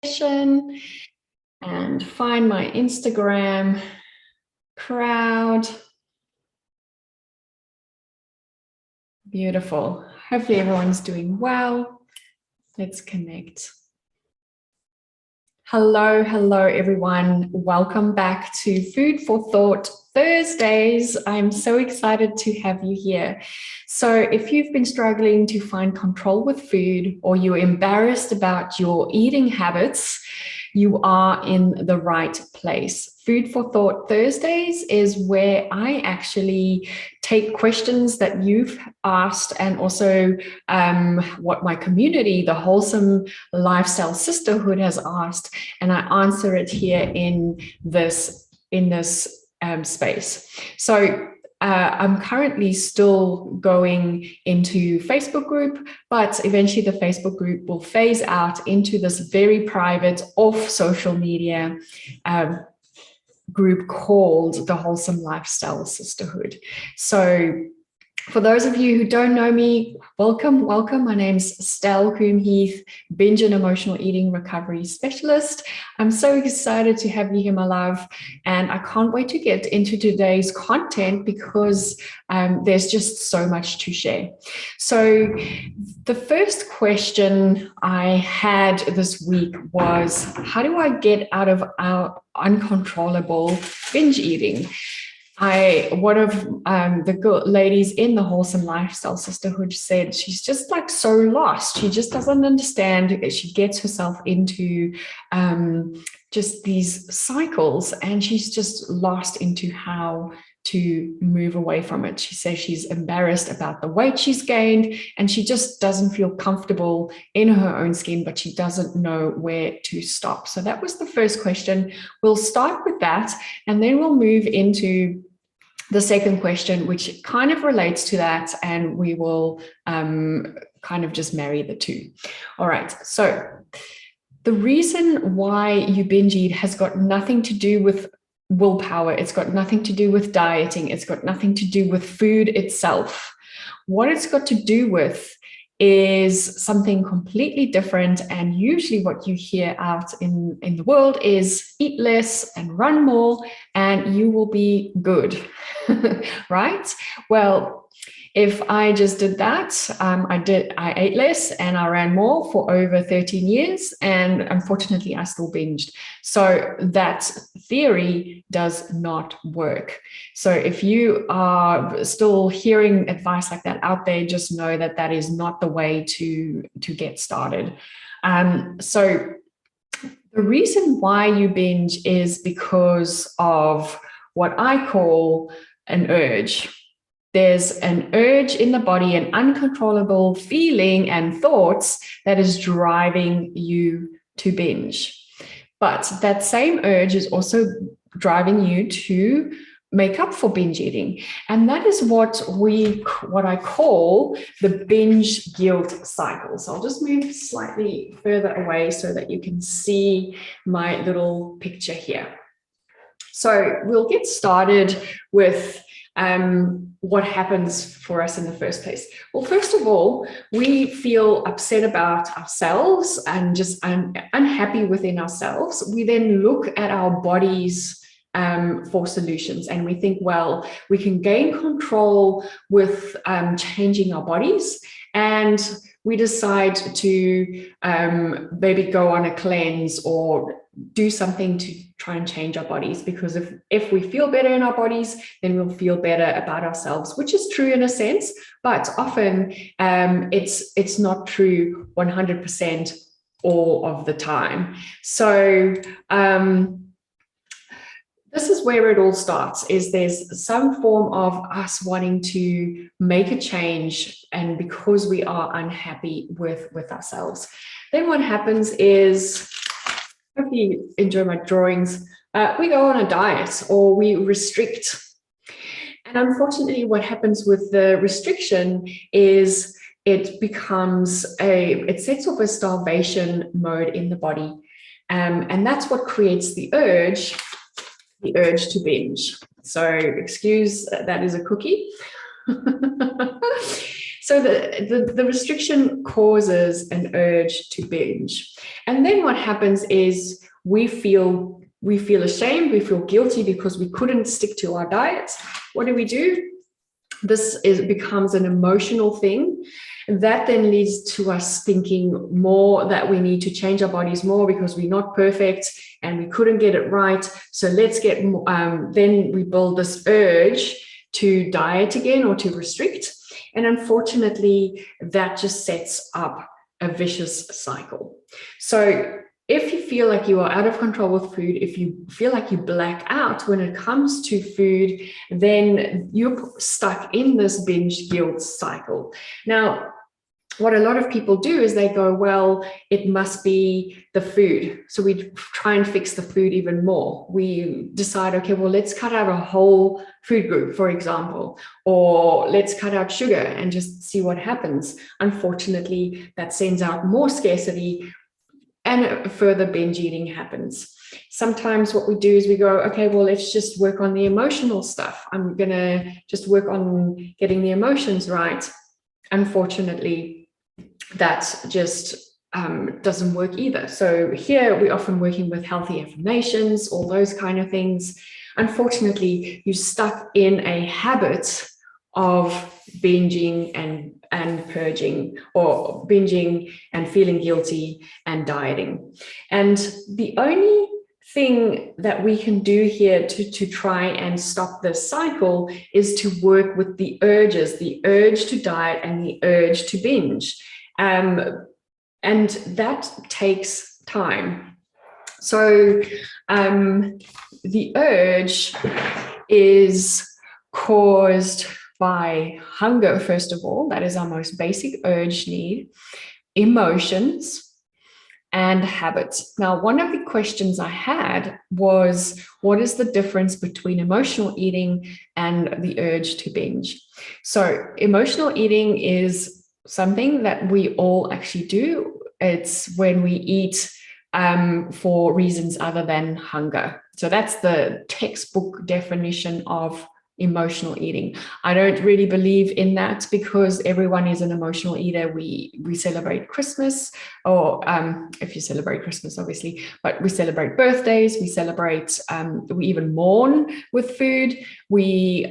session and find my Instagram crowd. Beautiful. Hopefully everyone's doing well. Let's connect. Hello, everyone. Welcome back to Food for Thought Thursdays. I'm so excited to have you here. So if you've been struggling to find control with food, or you're embarrassed about your eating habits, you are in the right place. Food for Thought Thursdays is where I actually take questions that you've asked and also what my community, the Wholesome Lifestyle Sisterhood, has asked, and I answer it here in this space. So I'm currently still going into Facebook group, but eventually the Facebook group will phase out into this very private off social media group called the Wholesome Lifestyle Sisterhood. So for those of you who don't know me, welcome. My name's Stel Coombe-Heath, binge and emotional eating recovery specialist. I'm so excited to have you here, my love, and I can't wait to get into today's content because there's just so much to share. So the first question I had this week was, how do I get out of our uncontrollable binge eating? One of the ladies in the Wholesome Lifestyle Sisterhood said she's just like so lost. She just doesn't understand. She gets herself into just these cycles, and she's just lost into how to move away from it. She says she's embarrassed about the weight she's gained, and she just doesn't feel comfortable in her own skin, but she doesn't know where to stop. So that was the first question. We'll start with that, and then we'll move into the second question, which kind of relates to that, and we will kind of just marry the two. All right, so the reason why you binge eat has got nothing to do with willpower. It's got nothing to do with dieting. It's got nothing to do with food itself. What it's got to do with is something completely different, and usually what you hear out in the world is eat less and run more and you will be good. Right? Well, if I just did that, I ate less and I ran more for over 13 years, and unfortunately I still binged. So that theory does not work. So if you are still hearing advice like that out there, just know that that is not the way to get started. So the reason why you binge is because of what I call an urge. There's an urge in the body, an uncontrollable feeling and thoughts that is driving you to binge. But that same urge is also driving you to make up for binge eating. And that is what I call the binge guilt cycle. So I'll just move slightly further away so that you can see my little picture here. So we'll get started with what happens for us in the first place. Well, first of all, we feel upset about ourselves and just unhappy within ourselves. We then look at our bodies for solutions, and we think, well, we can gain control with changing our bodies, and we decide to maybe go on a cleanse or do something to try and change our bodies, because if we feel better in our bodies, then we'll feel better about ourselves, which is true in a sense, but often it's not true 100% all of the time. So this is where it all starts, is there's some form of us wanting to make a change, and because we are unhappy with ourselves. Then what happens is, hope you enjoy my drawings, we go on a diet or we restrict. And unfortunately, what happens with the restriction is it sets off a starvation mode in the body. And that's what creates the urge to binge. So excuse, that is a cookie. So the restriction causes an urge to binge. And then what happens is we feel ashamed, we feel guilty because we couldn't stick to our diets. What do? Becomes an emotional thing. That then leads to us thinking more that we need to change our bodies more because we're not perfect and we couldn't get it right. So let's get, then we build this urge to diet again or to restrict. And unfortunately, that just sets up a vicious cycle. So if you feel like you are out of control with food, if you feel like you black out when it comes to food, then you're stuck in this binge guilt cycle. Now, what a lot of people do is they go, well, it must be the food. So we try and fix the food even more. We decide, okay, well, let's cut out a whole food group, for example, or let's cut out sugar and just see what happens. Unfortunately, that sends out more scarcity and further binge eating happens. Sometimes what we do is we go, okay, well, let's just work on the emotional stuff. I'm going to just work on getting the emotions right. Unfortunately, that just doesn't work either. So here we're often working with healthy affirmations, all those kind of things. Unfortunately, you're stuck in a habit of binging and purging, or binging and feeling guilty and dieting. And the only thing that we can do here to try and stop this cycle is to work with the urges, the urge to diet and the urge to binge. And that takes time. So the urge is caused by hunger, first of all. That is our most basic urge need, emotions, and habits. Now, one of the questions I had was, what is the difference between emotional eating and the urge to binge? So emotional eating is something that we all actually do. It's when we eat for reasons other than hunger. So that's the textbook definition of emotional eating. I don't really believe in that because everyone is an emotional eater. We celebrate Christmas, or if you celebrate Christmas, obviously, but we celebrate birthdays, we celebrate, we even mourn with food. We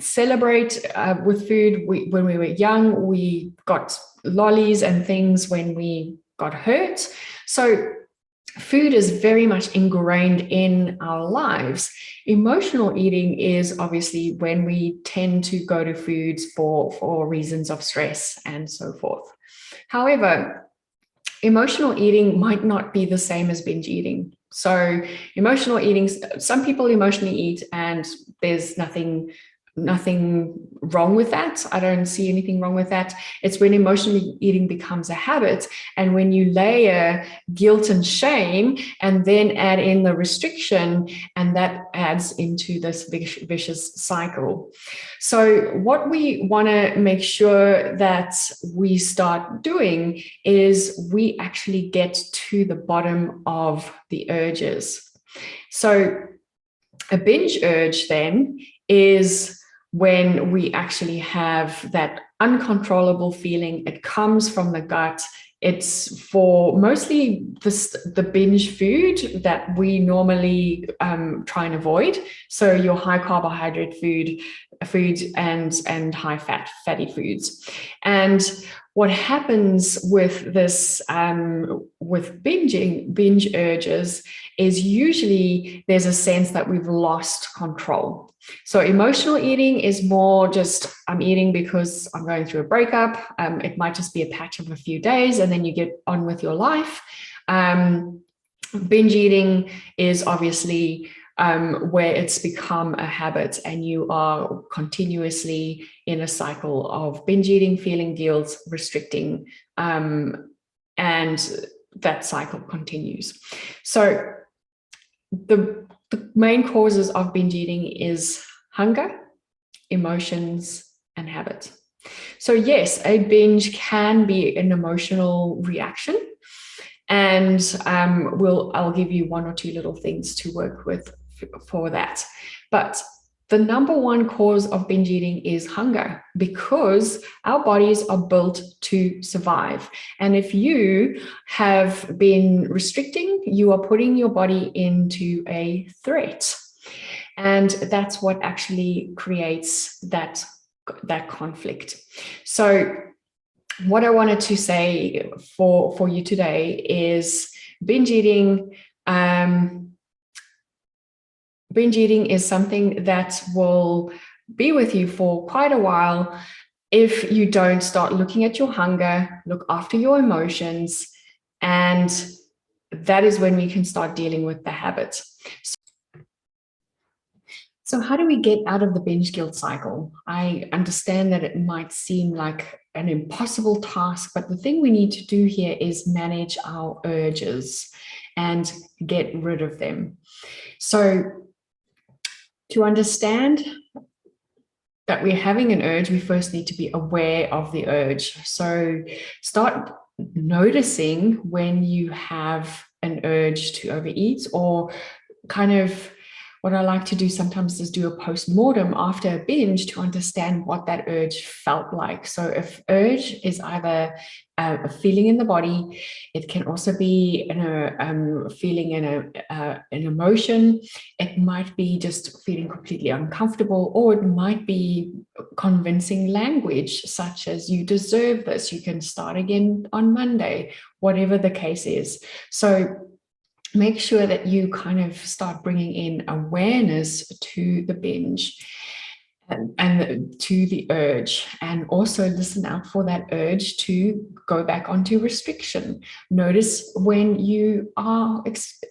celebrate with food. When we were young, we got lollies and things when we got hurt. So food is very much ingrained in our lives. Emotional eating is obviously when we tend to go to foods for reasons of stress and so forth. However, emotional eating might not be the same as binge eating. So emotional eating, some people emotionally eat and there's nothing wrong with that. I don't see anything wrong with that. It's when emotional eating becomes a habit, and when you layer guilt and shame and then add in the restriction, and that adds into this vicious cycle. So what we want to make sure that we start doing is we actually get to the bottom of the urges. So a binge urge then is when we actually have that uncontrollable feeling. It comes from the gut. It's for mostly the binge food that we normally try and avoid. So your high carbohydrate foods and high fatty foods. And what happens with this, with binge urges, is usually there's a sense that we've lost control. So emotional eating is more just, I'm eating because I'm going through a breakup. It might just be a patch of a few days and then you get on with your life. Binge eating is obviously where it's become a habit and you are continuously in a cycle of binge eating, feeling guilt, restricting, and that cycle continues. So the main causes of binge eating is hunger, emotions, and habit. So yes, a binge can be an emotional reaction, and I'll give you one or two little things to work with for that. But The number one cause of binge eating is hunger, because our bodies are built to survive. And if you have been restricting, you are putting your body into a threat. And that's what actually creates that conflict. So what I wanted to say for you today is binge eating. Binge eating is something that will be with you for quite a while if you don't start looking at your hunger, look after your emotions, and that is when we can start dealing with the habit. So how do we get out of the binge guilt cycle? I understand that it might seem like an impossible task, but the thing we need to do here is manage our urges and get rid of them. So to understand that we're having an urge, we first need to be aware of the urge. So start noticing when you have an urge to overeat, or kind of what I like to do sometimes is do a post-mortem after a binge to understand what that urge felt like. So if urge is either a feeling in the body, it can also be a feeling in an emotion. It might be just feeling completely uncomfortable, or it might be convincing language such as "you deserve this, you can start again on Monday," whatever the case is. So make sure that you kind of start bringing in awareness to the binge and to the urge, and also listen out for that urge to go back onto restriction. Notice when you are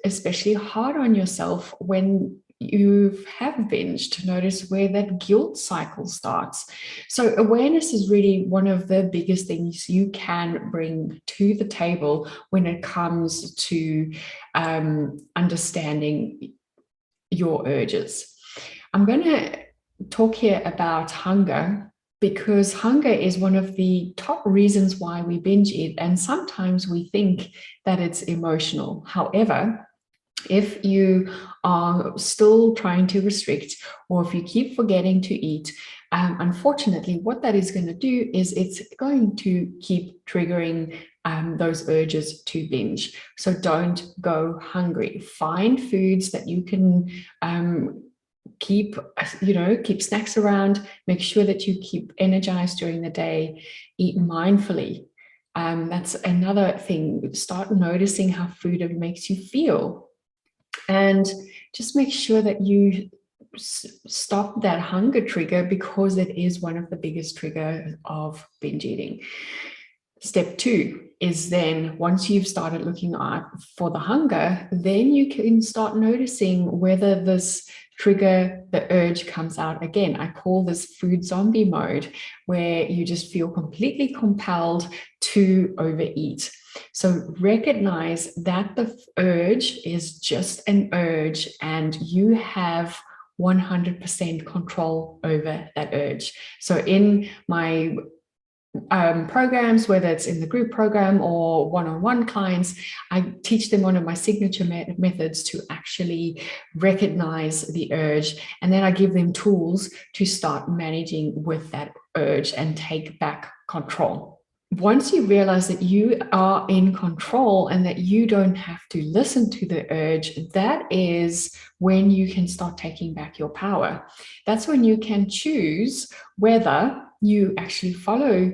especially hard on yourself when you have binged. Notice where that guilt cycle starts. So awareness is really one of the biggest things you can bring to the table when it comes to understanding your urges. I'm going to talk here about hunger, because hunger is one of the top reasons why we binge eat, and sometimes we think that it's emotional. However, if you are still trying to restrict, or if you keep forgetting to eat, unfortunately, what that is going to do is it's going to keep triggering those urges to binge. So don't go hungry. Find foods that you can keep snacks around. Make sure that you keep energized during the day. Eat mindfully. That's another thing. Start noticing how food makes you feel, and just make sure that you stop that hunger trigger, because it is one of the biggest triggers of binge eating. Step 2 is then, once you've started looking at for the hunger, then you can start noticing whether this trigger, the urge, comes out again. I call this food zombie mode, where you just feel completely compelled to overeat. So recognize that the urge is just an urge, and you have 100% control over that urge. So in my programs, whether it's in the group program or one-on-one clients, I teach them one of my signature methods to actually recognize the urge, and then I give them tools to start managing with that urge and take back control. Once you realize that you are in control and that you don't have to listen to the urge, that is when you can start taking back your power. That's when you can choose whether you actually follow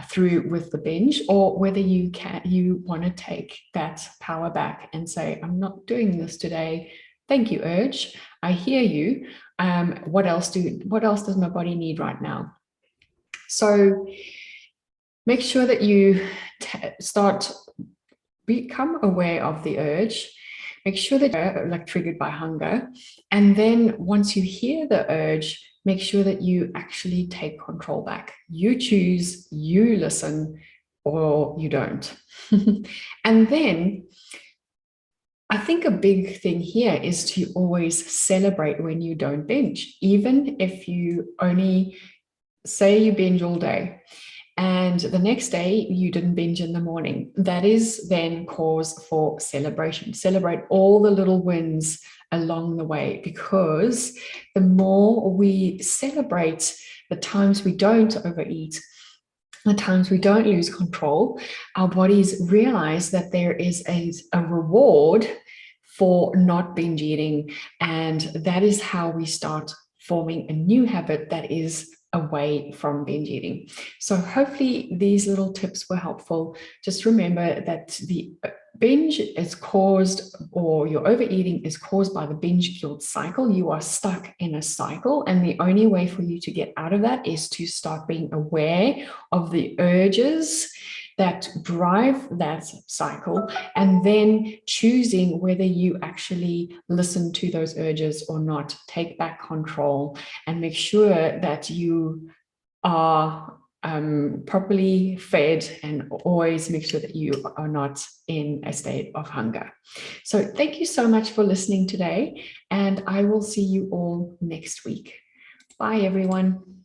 through with the binge, or whether you want to take that power back and say, I'm not doing this today. Thank you, urge. I hear you. What else does my body need right now? So make sure that you become aware of the urge. Make sure that you're triggered by hunger. And then once you hear the urge, make sure that you actually take control back. You choose, you listen, or you don't. And then I think a big thing here is to always celebrate when you don't binge, even if you only say you binge all day. and the next day you didn't binge in the morning. That is then cause for celebration. Celebrate all the little wins along the way, because the more we celebrate the times we don't overeat, the times we don't lose control, our bodies realize that there is a reward for not binge eating. And that is how we start forming a new habit that is away from binge eating. So hopefully these little tips were helpful. Just remember that the binge is caused, or your overeating is caused by the binge guilt cycle. You are stuck in a cycle, and the only way for you to get out of that is to start being aware of the urges that drive that cycle, and then choosing whether you actually listen to those urges or not. Take back control and make sure that you are properly fed, and always make sure that you are not in a state of hunger. So thank you so much for listening today, and I will see you all next week. Bye, everyone.